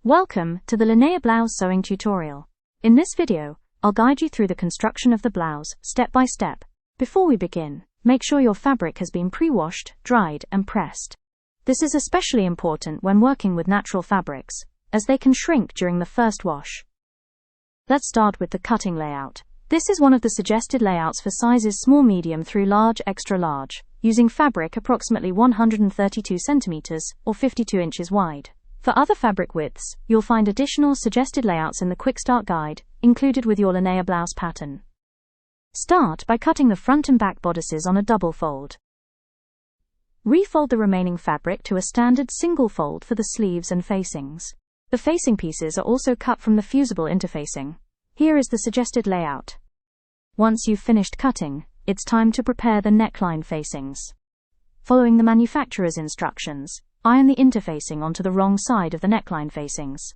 Welcome to the Linnea Blouse sewing tutorial. In this video, I'll guide you through the construction of the blouse, step by step. Before we begin, make sure your fabric has been pre-washed, dried, and pressed. This is especially important when working with natural fabrics, as they can shrink during the first wash. Let's start with the cutting layout. This is one of the suggested layouts for sizes small, medium through large, extra large, using fabric approximately 132 centimeters or 52 inches wide. For other fabric widths, you'll find additional suggested layouts in the Quick Start Guide, included with your Linnea Blouse pattern. Start by cutting the front and back bodices on a double fold. Refold the remaining fabric to a standard single fold for the sleeves and facings. The facing pieces are also cut from the fusible interfacing. Here is the suggested layout. Once you've finished cutting, it's time to prepare the neckline facings. Following the manufacturer's instructions, iron the interfacing onto the wrong side of the neckline facings.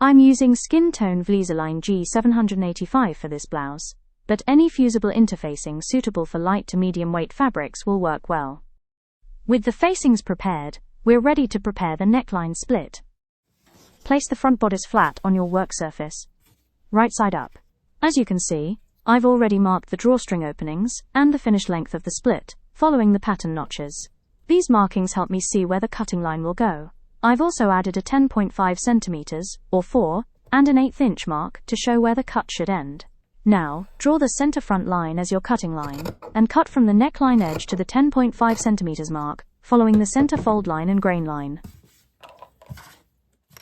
I'm using skin tone Linnea G785 for this blouse, but any fusible interfacing suitable for light to medium weight fabrics will work well. With the facings prepared, we're ready to prepare the neckline split. Place the front bodice flat on your work surface, right side up. As you can see, I've already marked the drawstring openings and the finished length of the split, following the pattern notches. These markings help me see where the cutting line will go. I've also added a 10.5 centimeters, or 4, and an 1/8 inch mark to show where the cut should end. Now, draw the center front line as your cutting line, and cut from the neckline edge to the 10.5 centimeters mark, following the center fold line and grain line.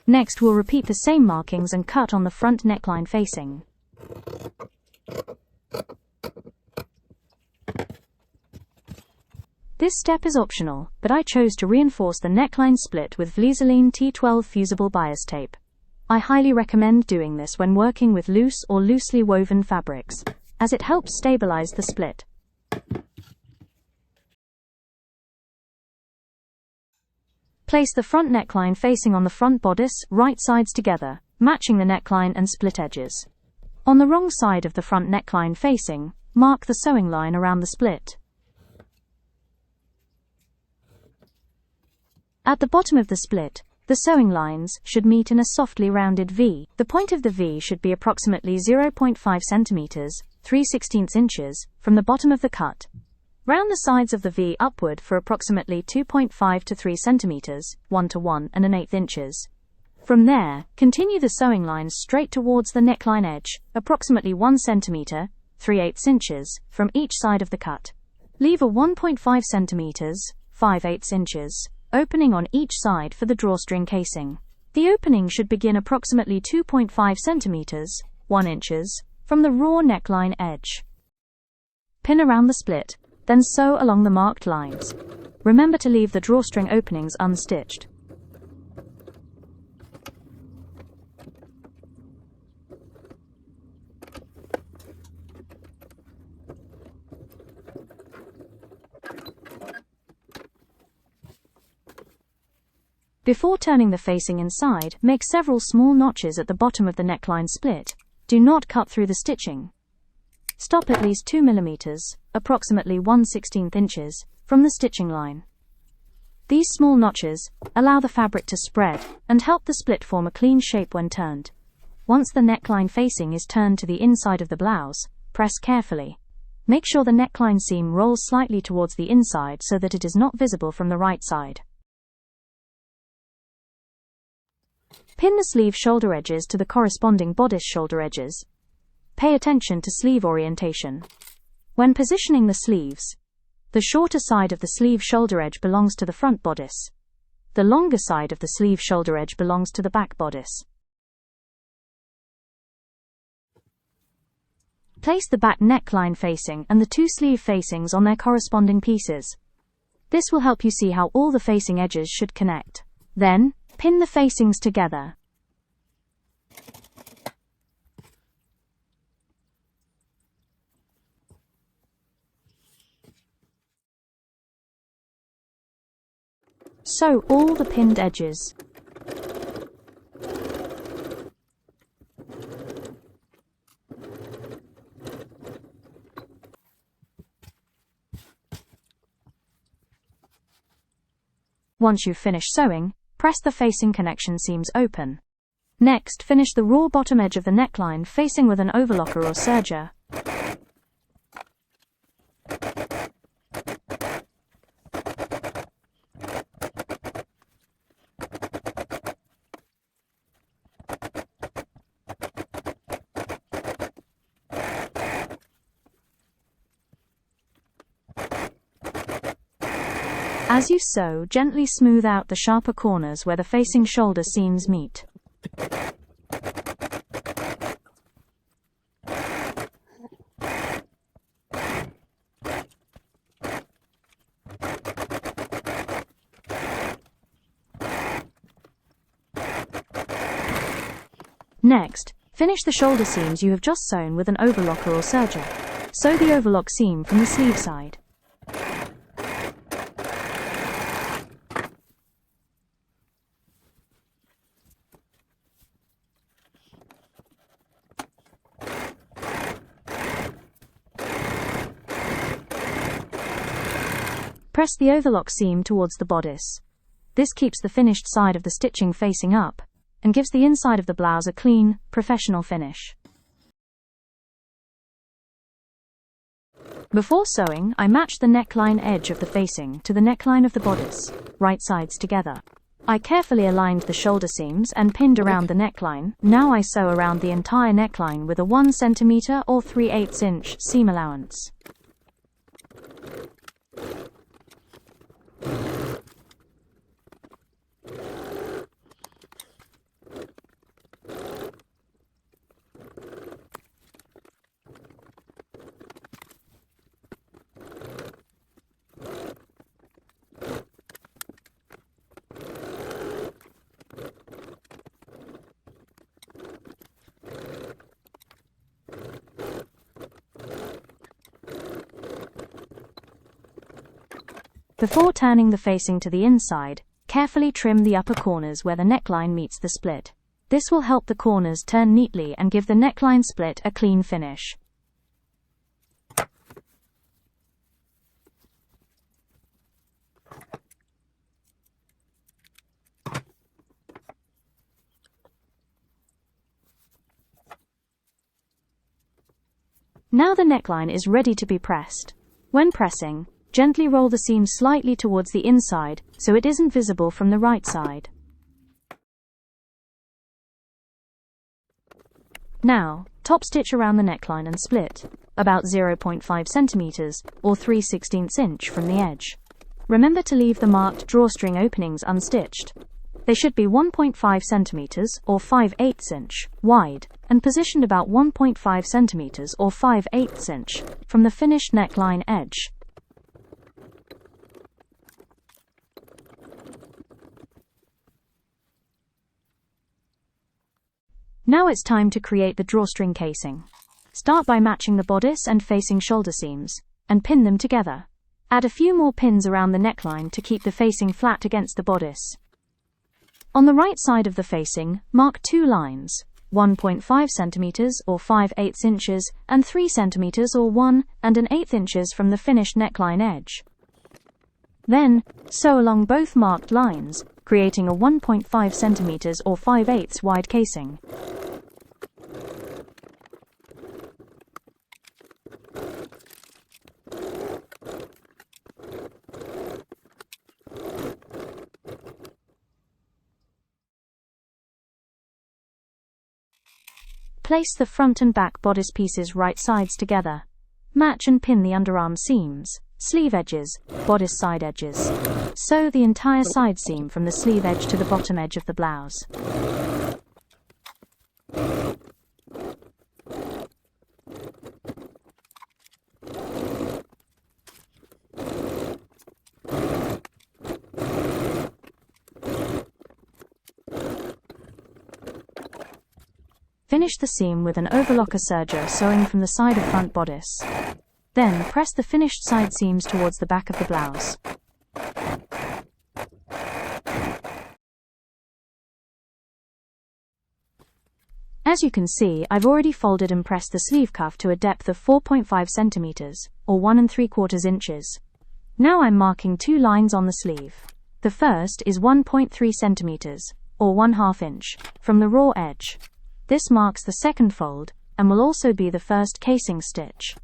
Next, we'll repeat the same markings and cut on the front neckline facing. This step is optional, but I chose to reinforce the neckline split with Linnea T12 fusible bias tape. I highly recommend doing this when working with loose or loosely woven fabrics, as it helps stabilize the split. Place the front neckline facing on the front bodice, right sides together, matching the neckline and split edges. On the wrong side of the front neckline facing, mark the sewing line around the split. At the bottom of the split, the sewing lines should meet in a softly rounded V. The point of the V should be approximately 0.5 centimeters, 3/16 inches, from the bottom of the cut. Round the sides of the V upward for approximately 2.5 to 3 centimeters, 1 to 1 and 1/8 inches. From there, continue the sewing lines straight towards the neckline edge, approximately 1 centimeter, 3/8 inches, from each side of the cut. Leave a 1.5 centimeters, 5/8 inches, opening on each side for the drawstring casing. The opening should begin approximately 2.5 centimeters, 1 inches, from the raw neckline edge. Pin around the split, then sew along the marked lines. Remember to leave the drawstring openings unstitched. Before turning the facing inside, make several small notches at the bottom of the neckline split. Do not cut through the stitching. Stop at least 2 millimeters, approximately 1/16 inches, from the stitching line. These small notches allow the fabric to spread and help the split form a clean shape when turned. Once the neckline facing is turned to the inside of the blouse, press carefully. Make sure the neckline seam rolls slightly towards the inside so that it is not visible from the right side. Pin the sleeve shoulder edges to the corresponding bodice shoulder edges. Pay attention to sleeve orientation. When positioning the sleeves, the shorter side of the sleeve shoulder edge belongs to the front bodice. The longer side of the sleeve shoulder edge belongs to the back bodice. Place the back neckline facing and the two sleeve facings on their corresponding pieces. This will help you see how all the facing edges should connect. Then, pin the facings together. Sew all the pinned edges. Once you've finished sewing, press the facing connection seams open. Next, finish the raw bottom edge of the neckline facing with an overlocker or serger. As you sew, gently smooth out the sharper corners where the facing shoulder seams meet. Next, finish the shoulder seams you have just sewn with an overlocker or serger. Sew the overlock seam from the sleeve side. Press the overlock seam towards the bodice. This keeps the finished side of the stitching facing up and gives the inside of the blouse a clean, professional finish. Before sewing, I matched the neckline edge of the facing to the neckline of the bodice, right sides together. I carefully aligned the shoulder seams and pinned around the neckline. Now I sew around the entire neckline with a 1 cm or 3/8 inch seam allowance. Before turning the facing to the inside, carefully trim the upper corners where the neckline meets the split. This will help the corners turn neatly and give the neckline split a clean finish. Now the neckline is ready to be pressed. When pressing, gently roll the seam slightly towards the inside so it isn't visible from the right side. Now, top stitch around the neckline and split, about 0.5 centimeters or 3/16 inch from the edge. Remember to leave the marked drawstring openings unstitched. They should be 1.5 centimeters or 5/8 inch wide and positioned about 1.5 centimeters or 5/8 inch from the finished neckline edge. Now it's time to create the drawstring casing. Start by matching the bodice and facing shoulder seams, and pin them together. Add a few more pins around the neckline to keep the facing flat against the bodice. On the right side of the facing, mark 2 lines, 1.5 centimeters or 5/8 inches and 3 centimeters or 1 1/8 inches from the finished neckline edge. Then, sew along both marked lines, creating a 1.5 centimeters or 5/8 wide casing. Place the front and back bodice pieces right sides together. Match and pin the underarm seams, sleeve edges, bodice side edges. Sew the entire side seam from the sleeve edge to the bottom edge of the blouse. Finish the seam with an overlocker serger sewing from the side of front bodice. Then press the finished side seams towards the back of the blouse. As you can see, I've already folded and pressed the sleeve cuff to a depth of 4.5 centimeters, or 1 3/4 inches. Now I'm marking 2 lines on the sleeve. The first is 1.3 centimeters, or 1/2 inch, from the raw edge. This marks the second fold, and will also be the first casing stitch.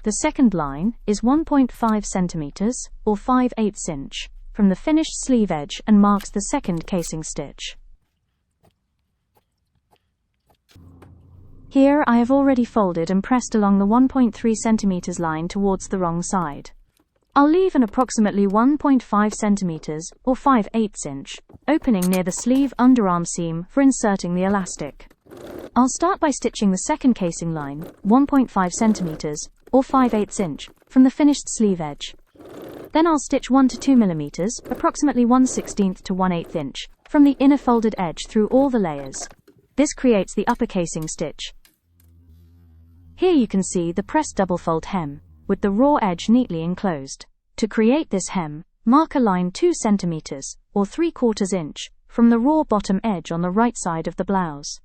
The second line is 1.5 centimeters, or 5/8 inch, from the finished sleeve edge and marks the second casing stitch. Here I have already folded and pressed along the 1.3 centimeters line towards the wrong side. I'll leave an approximately 1.5 centimeters, or 5/8 inch, opening near the sleeve underarm seam for inserting the elastic. I'll start by stitching the second casing line, 1.5 centimeters, or 5/8 inch, from the finished sleeve edge. Then I'll stitch 1 to 2 millimeters, approximately 1/16 to 1/8 inch, from the inner folded edge through all the layers. This creates the upper casing stitch. Here you can see the pressed double fold hem, with the raw edge neatly enclosed. To create this hem, mark a line 2 centimeters, or 3/4 inch, from the raw bottom edge on the right side of the blouse.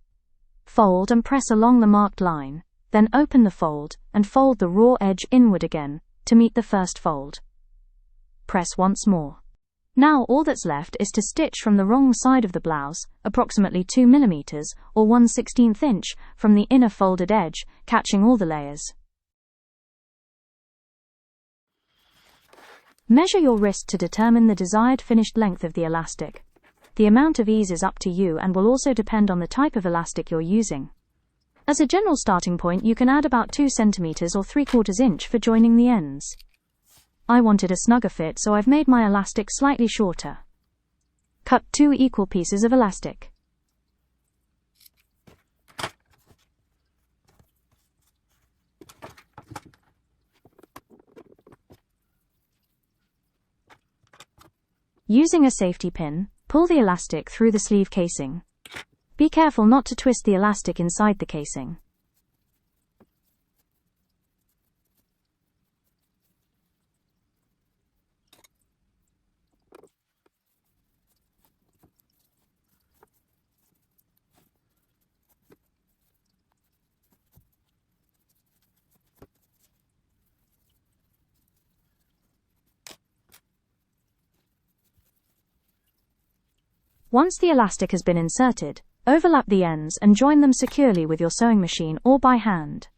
Fold and press along the marked line, then open the fold and fold the raw edge inward again to meet the first fold. Press once more. Now all that's left is to stitch from the wrong side of the blouse, approximately 2 millimeters, or 1/16 inch, from the inner folded edge, catching all the layers. Measure your wrist to determine the desired finished length of the elastic. The amount of ease is up to you and will also depend on the type of elastic you're using. As a general starting point, you can add about 2 centimeters or 3/4 inch for joining the ends. I wanted a snugger fit, so I've made my elastic slightly shorter. Cut 2 equal pieces of elastic. Using a safety pin, pull the elastic through the sleeve casing. Be careful not to twist the elastic inside the casing. Once the elastic has been inserted, overlap the ends and join them securely with your sewing machine or by hand.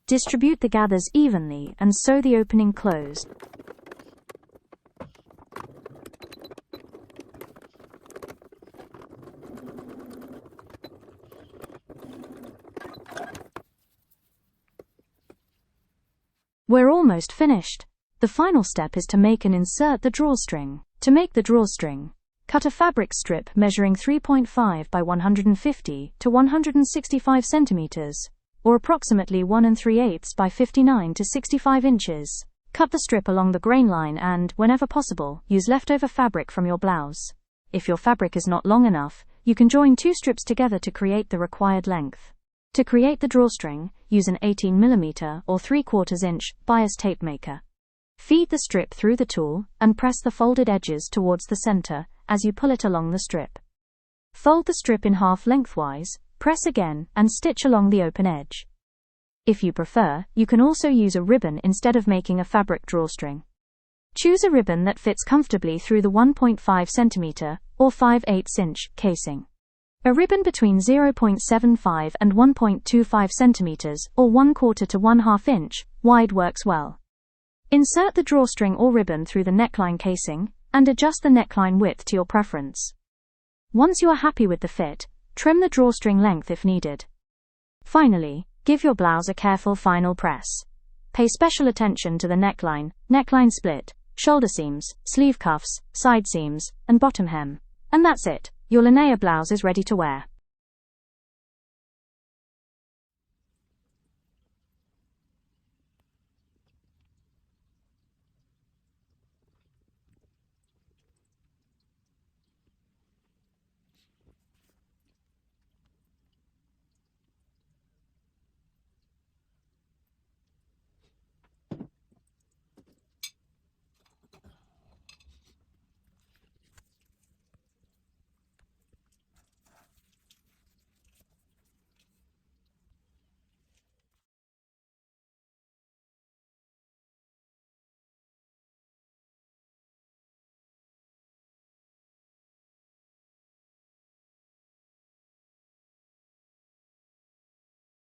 Distribute the gathers evenly and sew the opening closed. We're almost finished. The final step is to make and insert the drawstring. To make the drawstring, cut a fabric strip measuring 3.5 by 150 to 165 centimeters, or approximately 1 3/8 by 59 to 65 inches. Cut the strip along the grain line and, whenever possible, use leftover fabric from your blouse. If your fabric is not long enough, you can join 2 strips together to create the required length. To create the drawstring, use an 18 mm or 3/4 inch bias tape maker. Feed the strip through the tool and press the folded edges towards the center as you pull it along the strip. Fold the strip in half lengthwise, press again, and stitch along the open edge. If you prefer, you can also use a ribbon instead of making a fabric drawstring. Choose a ribbon that fits comfortably through the 1.5 cm or 5/8 inch casing. A ribbon between 0.75 and 1.25 centimeters or 1/4 to 1/2 inch wide works well. Insert the drawstring or ribbon through the neckline casing and adjust the neckline width to your preference. Once you are happy with the fit, trim the drawstring length if needed. Finally, give your blouse a careful final press. Pay special attention to the neckline split, shoulder seams, sleeve cuffs, side seams, and bottom hem. And that's it. Your Linnea blouse is ready to wear.